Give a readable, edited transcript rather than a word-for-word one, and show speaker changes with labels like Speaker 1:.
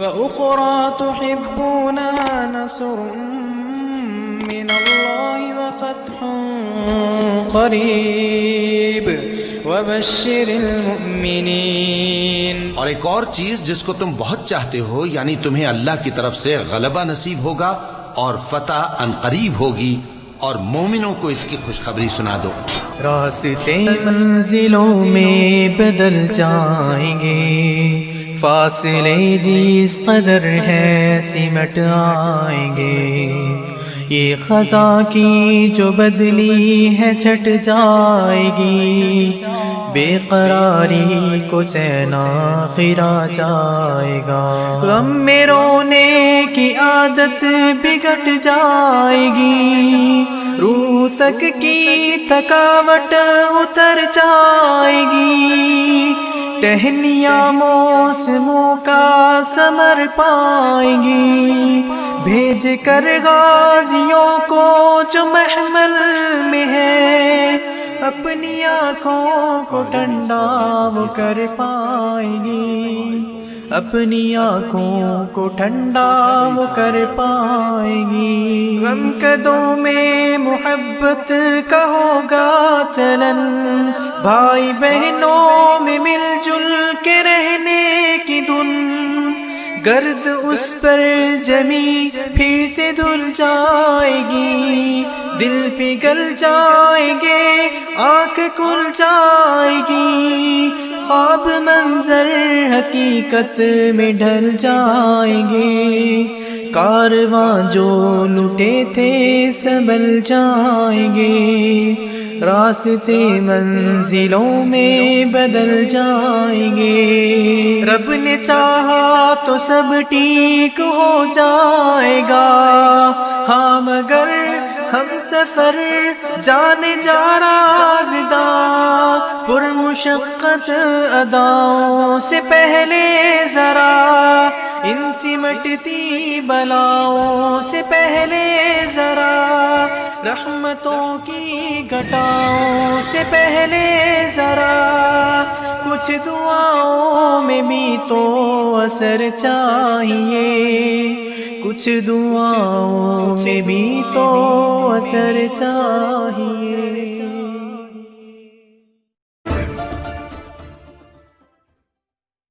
Speaker 1: وأخرى تحبونها نصر من الله وفتح قریب وبشر المؤمنین.
Speaker 2: اور ایک اور چیز جس کو تم بہت چاہتے ہو، یعنی تمہیں اللہ کی طرف سے غلبہ نصیب ہوگا اور فتح عنقریب ہوگی، اور مومنوں کو اس کی خوشخبری سنا دو.
Speaker 1: راستے منزلوں میں بدل جائیں گے، فاصلے جس قدر ہے سمٹ آئیں گے، یہ خزاں کی جو بدلی ہے چھٹ جائے گی، بے قراری کو چین آخر آ جائے گا، غم میں رونے کی عادت بگڑ جائے گی، روح تک کی تھکاوٹ اتر جائے گی، ٹہنیاں موسموں کا ثمر پائیں گی، بھیج کر غازیوں کو جو محمل میں ہے، اپنی آنکھوں کو ٹھنڈا وہ کر پائیں گی، اپنی آنکھوں کو ٹھنڈا وہ کر پائیں گی، غم قدوں میں محبت کا ہوگا چلن، بھائی بہنوں میں مل جل کے رہنے کی دھن، گرد اس پر جمی پھر سے دھل جائے گی، دل پگھل جائیں گے آنکھ کھل جائے گی، خواب منظر حقیقت میں ڈھل جائیں گے، کارواں جو لٹے تھے سنبھل جائیں گے، راستے منزلوں میں بدل جائیں گے، رب نے چاہا تو سب ٹھیک ہو جائے گا، ہاں مگر ہم سفر جانے جا رازدہ، پر مشقت اداؤں سے پہلے ذرا، ان سمٹتی بلاؤں سے پہلے ذرا، رحمتوں کی گھٹاؤں سے پہلے ذرا، کچھ دعاؤں میں بھی تو اثر چاہیے، کچھ دعاؤں میں بھی تو اثر چاہیے.